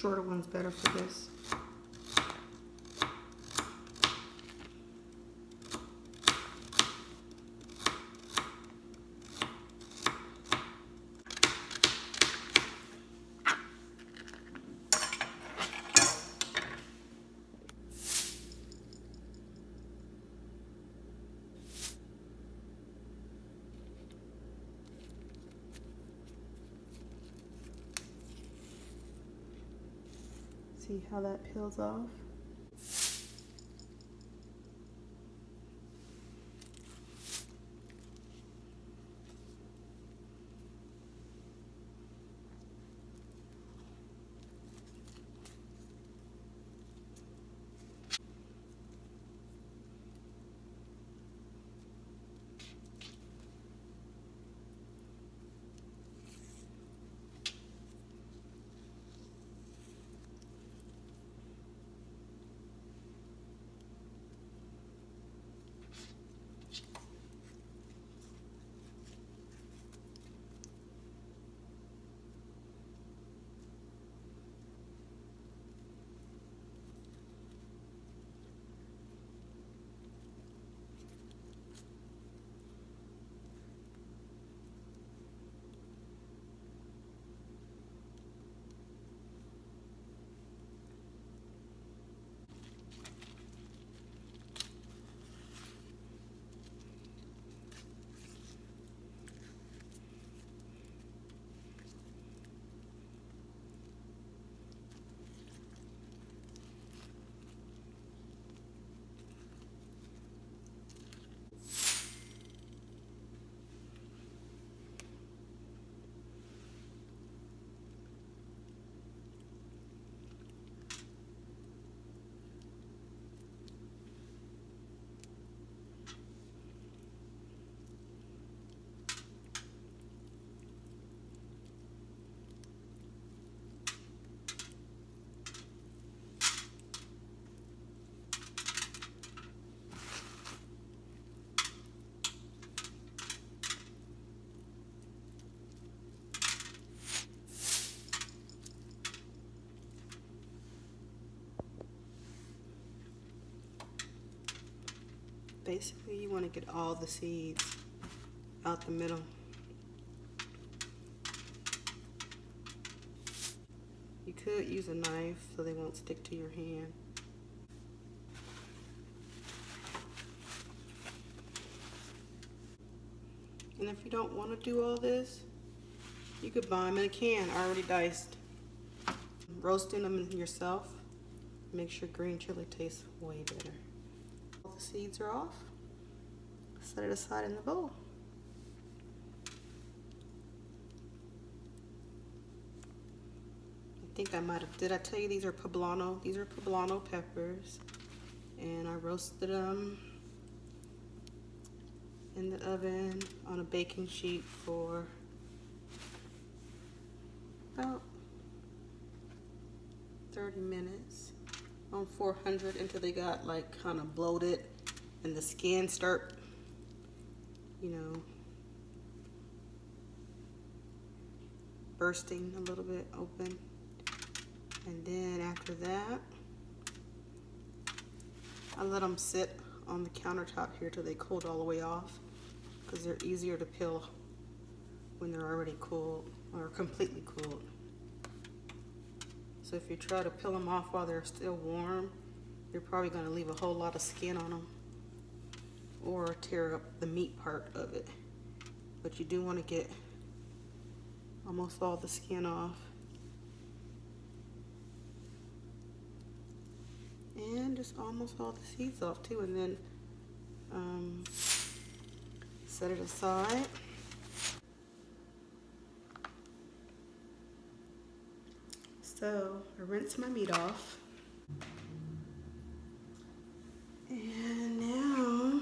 shorter one's better for this. See how that peels off? Basically, you want to get all the seeds out the middle. You could use a knife so they won't stick to your hand. And if you don't want to do all this, you could buy them in a can already diced. Roasting them yourself makes your green chili taste way better. All the seeds are off. Set it aside in the bowl. I think I might have, did I tell you these are poblano? These are poblano peppers. And I roasted them in the oven on a baking sheet for about 30 minutes on 400 until they got like kind of bloated and the skin start, you know, bursting a little bit open. And then after that, I let them sit on the countertop here till they cooled all the way off, because they're easier to peel when they're already cooled or completely cooled. So if you try to peel them off while they're still warm, you're probably going to leave a whole lot of skin on them or tear up the meat part of it. But you do want to get almost all the skin off. And just almost all the seeds off too, and then set it aside. So I rinse my meat off. And now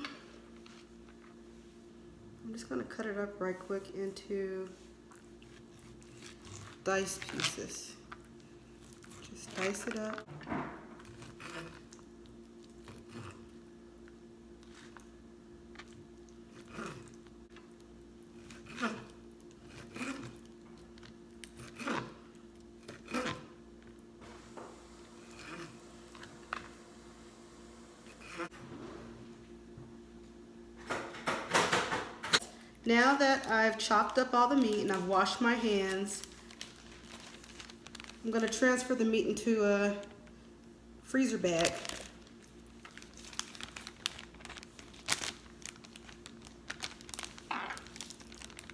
I'm just gonna cut it up right quick into diced pieces. Just dice it up. Now that I've chopped up all the meat and I've washed my hands, I'm going to transfer the meat into a freezer bag.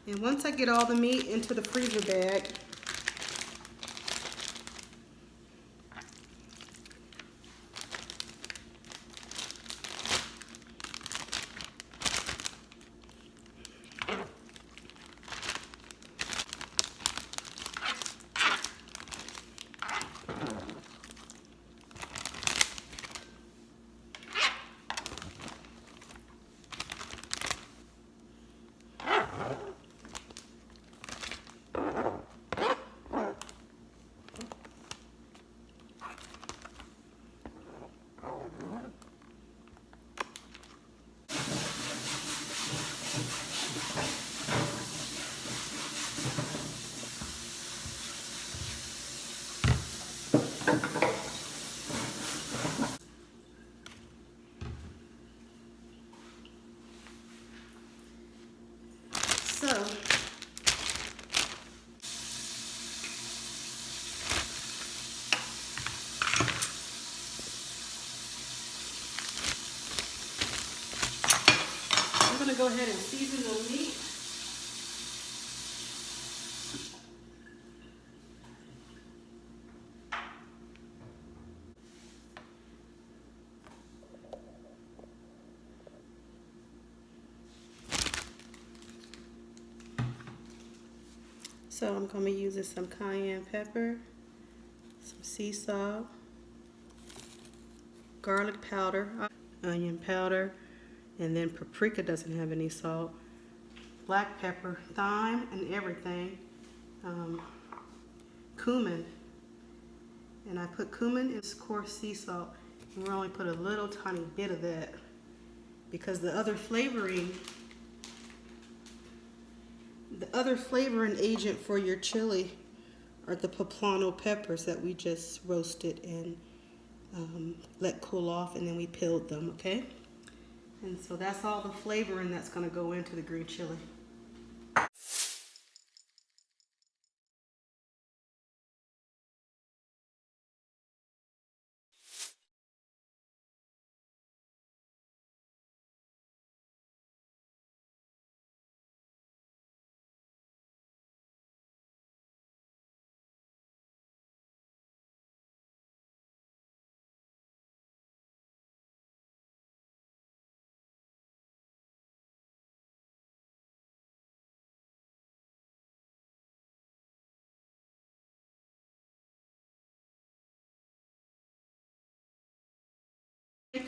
And once I get all the meat into the freezer bag, I'm going to go ahead and season the meat. So I'm going to be using some cayenne pepper, some sea salt, garlic powder, onion powder, and then paprika doesn't have any salt, black pepper, thyme and everything, cumin. And I put cumin and coarse sea salt. And we only put a little tiny bit of that because the other flavoring agent for your chili are the poblano peppers that we just roasted and let cool off, and then we peeled them, okay? And so that's all the flavoring that's going to go into the green chili.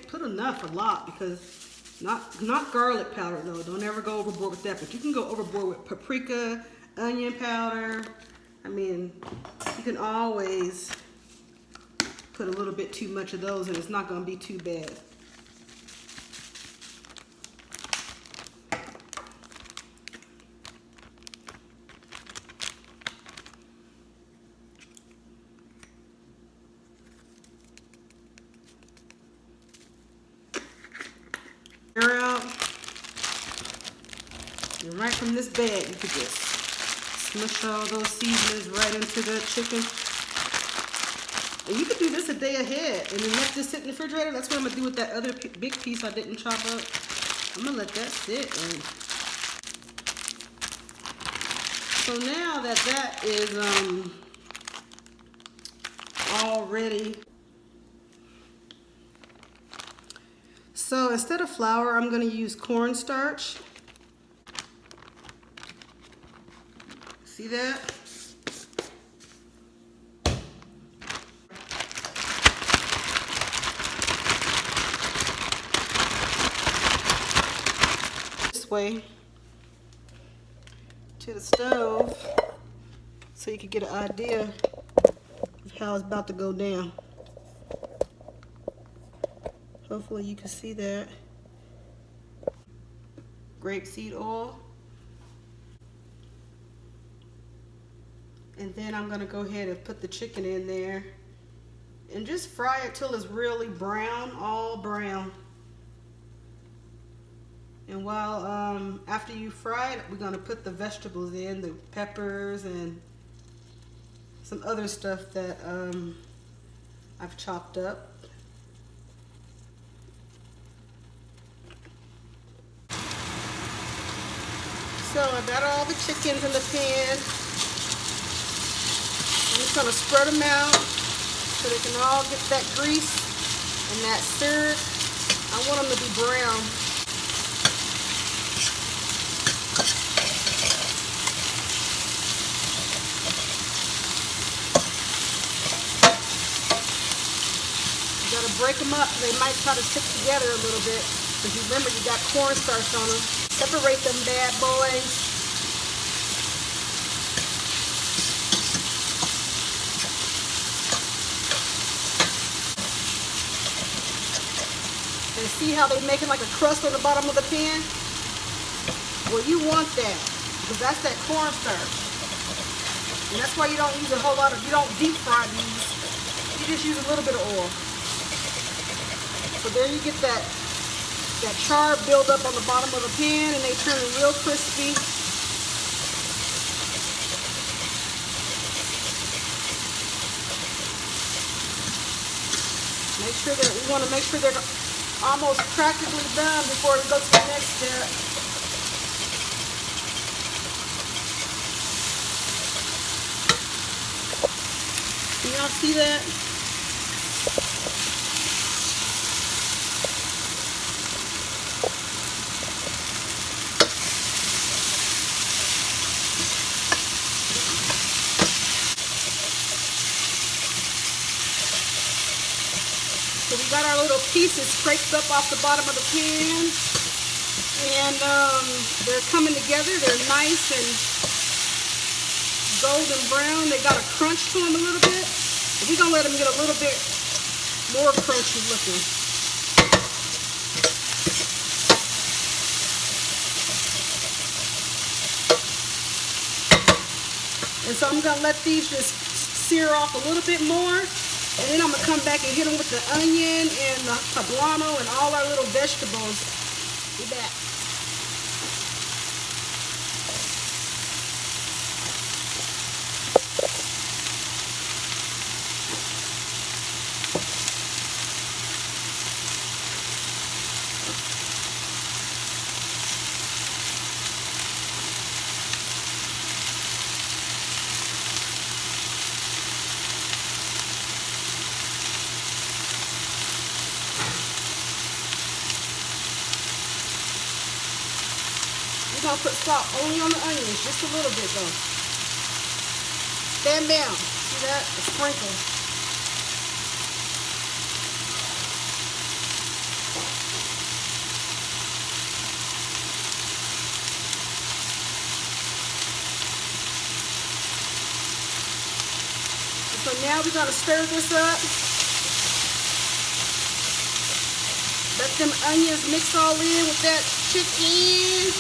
Put a lot, because not garlic powder though. Don't ever go overboard with that. But you can go overboard with paprika, onion powder. I mean, you can always put a little bit too much of those, and it's not going to be too bad. Out. And right from this bag, you could just smush all those seasonings right into the chicken. And you could do this a day ahead and then let this sit in the refrigerator. That's what I'm going to do with that other big piece I didn't chop up. I'm going to let that sit. And so now that that is all ready. So instead of flour, I'm going to use cornstarch. See that? This way to the stove so you can get an idea of how it's about to go down. Hopefully you can see that. Grapeseed oil. And then I'm going to go ahead and put the chicken in there and just fry it till it's really brown, all brown. And while after you fry it, we're gonna put the vegetables in, the peppers and some other stuff that I've chopped up. So I got all the chickens in the pan. I'm just gonna spread them out so they can all get that grease and that syrup. I want them to be brown. You gotta break them up. They might try to stick together a little bit because you remember you got cornstarch on them. Separate them bad boys. And see how they're making like a crust on the bottom of the pan? Well, you want that because that's that cornstarch. And that's why you don't use a whole lot of, you don't deep fry these. You just use a little bit of oil. So there you get that char build up on the bottom of the pan and they turn real crispy. We want to make sure they're almost practically done before we go to the next step. Can y'all see that? So we got our little pieces scraped up off the bottom of the pan, and they're coming together. They're nice and golden brown. They got a crunch to them a little bit. But we're gonna let them get a little bit more crunchy looking. And so I'm gonna let these just sear off a little bit more. And then I'm going to come back and hit them with the onion and the poblano and all our little vegetables. Be back. We're going to put salt only on the onions, just a little bit though. Stand down. See that? A sprinkle. And so now we're going to stir this up. Let them onions mix all in with that chicken.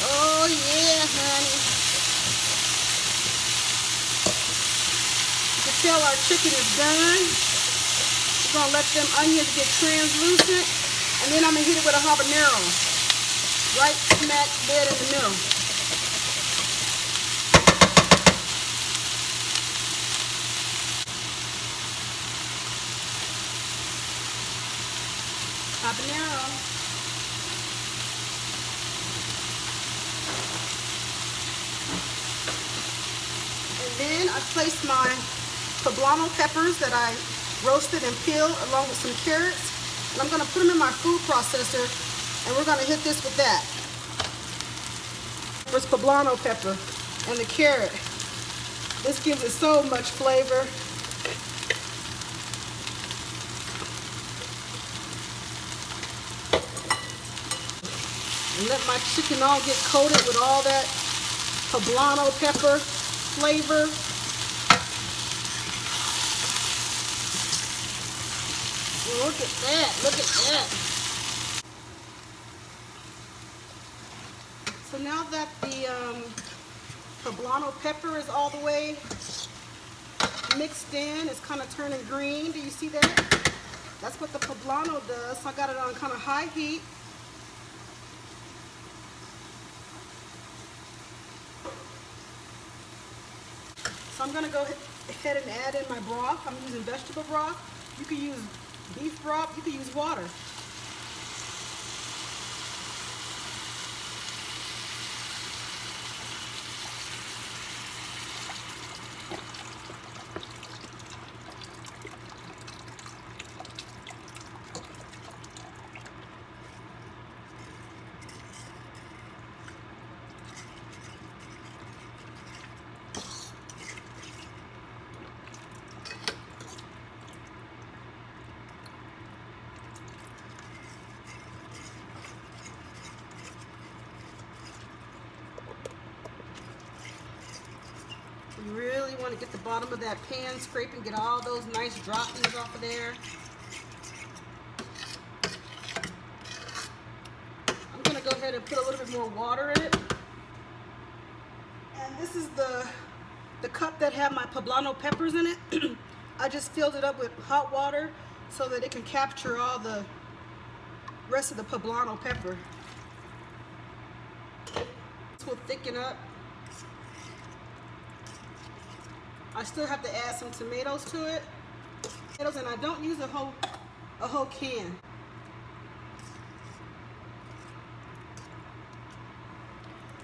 Oh yeah, honey. You can tell our chicken is done. We're gonna let them onions get translucent, and then I'm gonna hit it with a habanero. Right smack dead in the middle. Habanero. Then I placed my poblano peppers that I roasted and peeled along with some carrots. And I'm going to put them in my food processor and we're going to hit this with that. First poblano pepper and the carrot. This gives it so much flavor. And let my chicken all get coated with all that poblano pepper flavor. Look at that, look at that. So now that the poblano pepper is all the way mixed in, it's kind of turning green. Do you see that? That's what the poblano does. So I got it on kind of high heat. So I'm gonna go ahead and add in my broth. I'm using vegetable broth. You can use beef broth, you can use water. You really want to get the bottom of that pan scrape and get all those nice droppings off of there. I'm going to go ahead and put a little bit more water in it. And this is the cup that had my poblano peppers in it. I just filled it up with hot water so that it can capture all the rest of the poblano pepper. This will thicken up. I still have to add some tomatoes to it. And I don't use a whole can.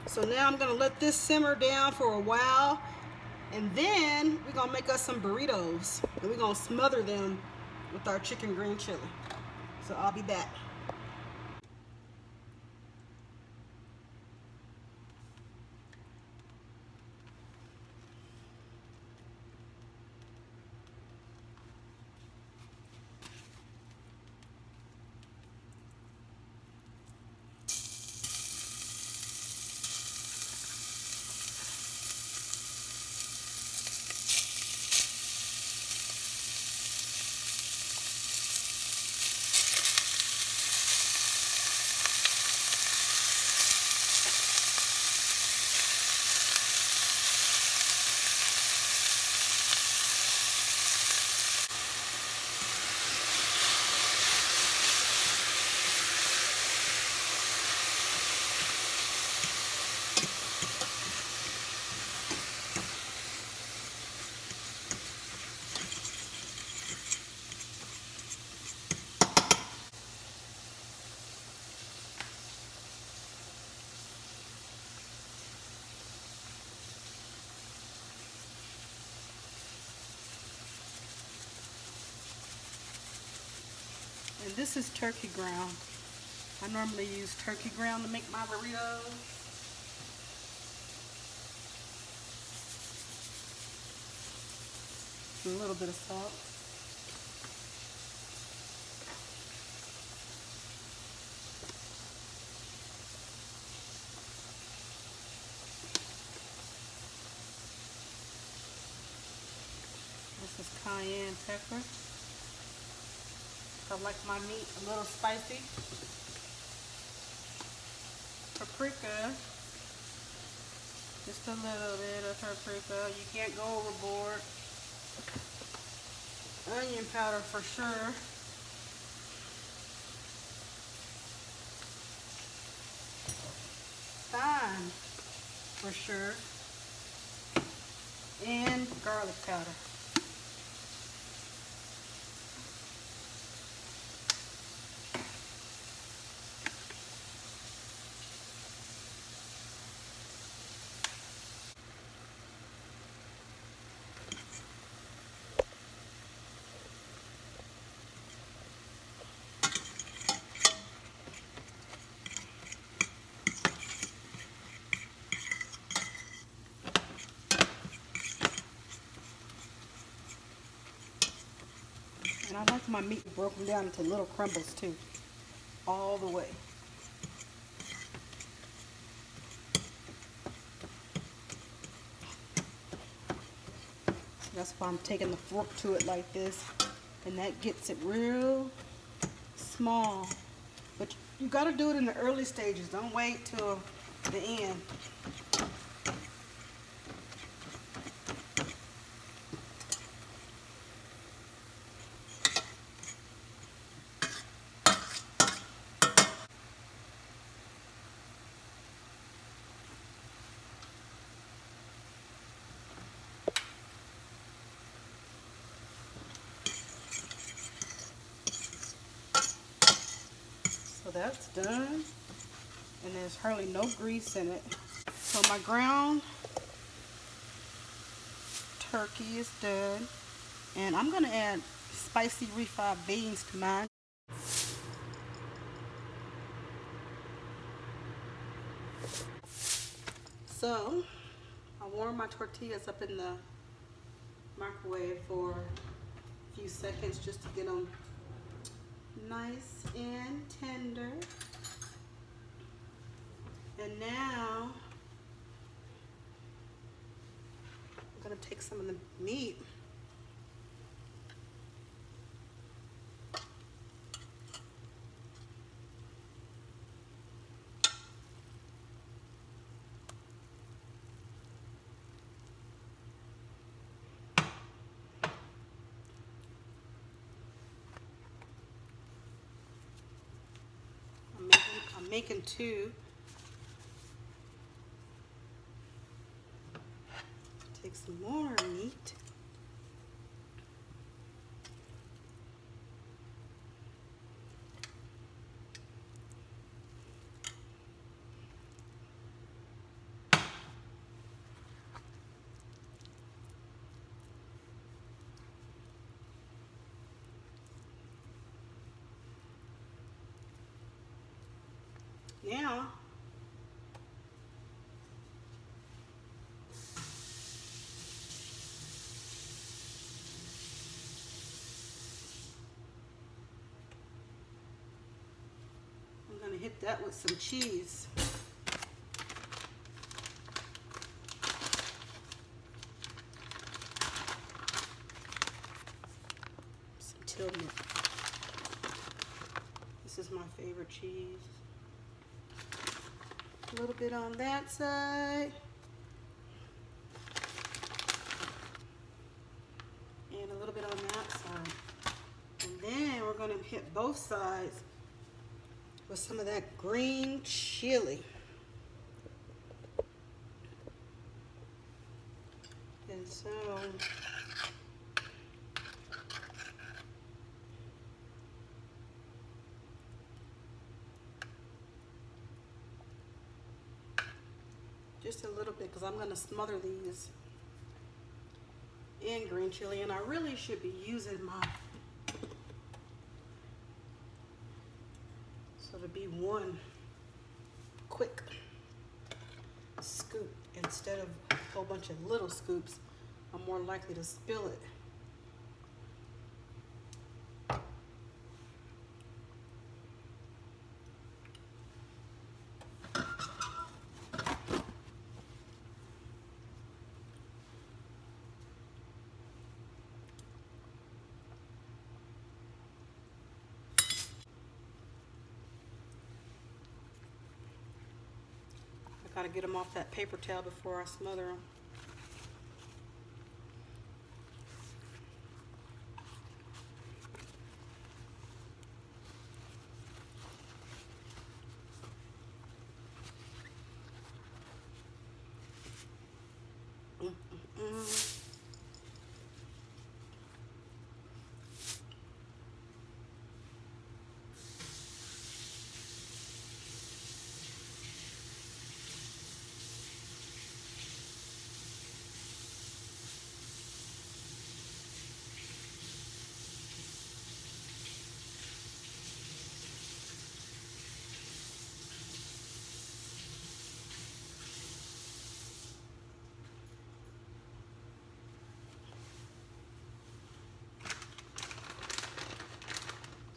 So now I'm gonna let this simmer down for a while, and then we're gonna make us some burritos, and we're gonna smother them with our chicken green chili. So I'll be back. And this is turkey ground. I normally use turkey ground to make my burritos. And a little bit of salt. This is cayenne pepper. I like my meat a little spicy. Paprika. Just a little bit of paprika. You can't go overboard. Onion powder for sure. Thyme for sure. And garlic powder. And I like my meat broken down into little crumbles too, all the way. That's why I'm taking the fork to it like this, and that gets it real small. But you gotta do it in the early stages. Don't wait till the end. that's done. And there's hardly no grease in it. So my ground turkey is done. And I'm gonna add spicy refried beans to mine. So I warm my tortillas up in the microwave for a few seconds just to get them nice and tender. And now I'm gonna take some of the meat I'm making two. Take some more meat. Now I'm gonna hit that with some cheese. Some Tillman. This is my favorite cheese. A little bit on that side. And a little bit on that side. And then we're gonna hit both sides with some of that green chili. And so just a little bit, because I'm going to smother these in green chili, and I really should be using my, so to be one quick scoop instead of a whole bunch of little scoops. I'm more likely to spill it. I gotta get them off that paper towel before I smother them.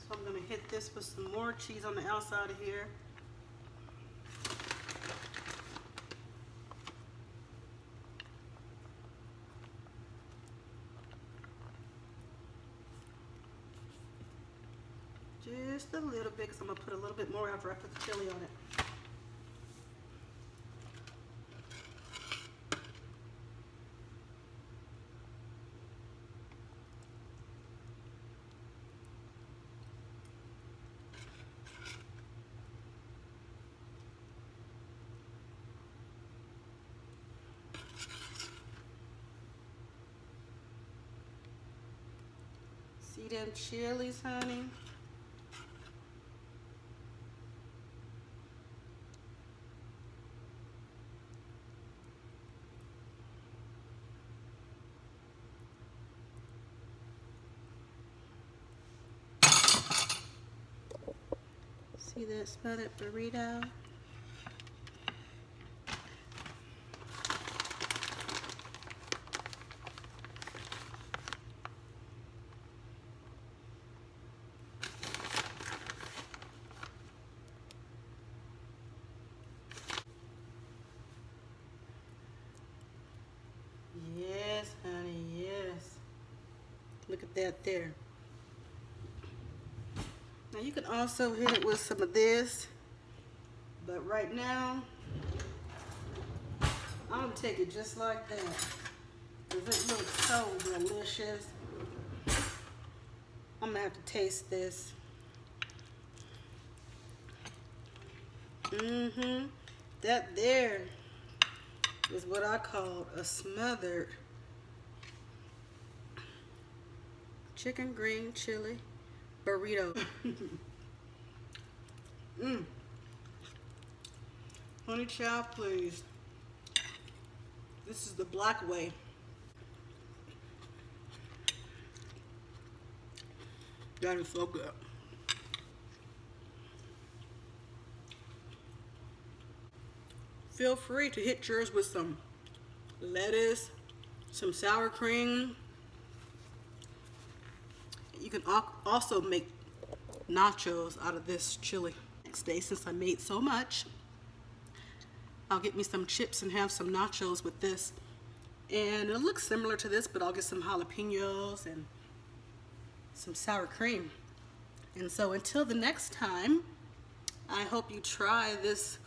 So I'm gonna hit this with some more cheese on the outside of here. Just a little bit, because I'm gonna put a little bit more after I put the chili on it. See them chilies, honey? See that smothered burrito? Yes, honey, yes. Look at that there. Now you can also hit it with some of this, but right now, I'm gonna take it just like that, because it looks so delicious. I'm gonna have to taste this. That there is what I call a smothered chicken green chili burrito. Honey child, please. This is the black way. That is so good. Feel free to hit yours with some lettuce, some sour cream. You can also make nachos out of this chili. Next day, since I made so much, I'll get me some chips and have some nachos with this. And it'll look similar to this, but I'll get some jalapenos and some sour cream. And so until the next time, I hope you try this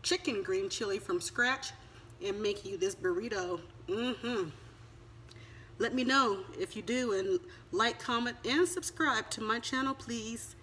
chicken green chili from scratch and make you this burrito. Let me know if you do, and like, comment, and subscribe to my channel, please.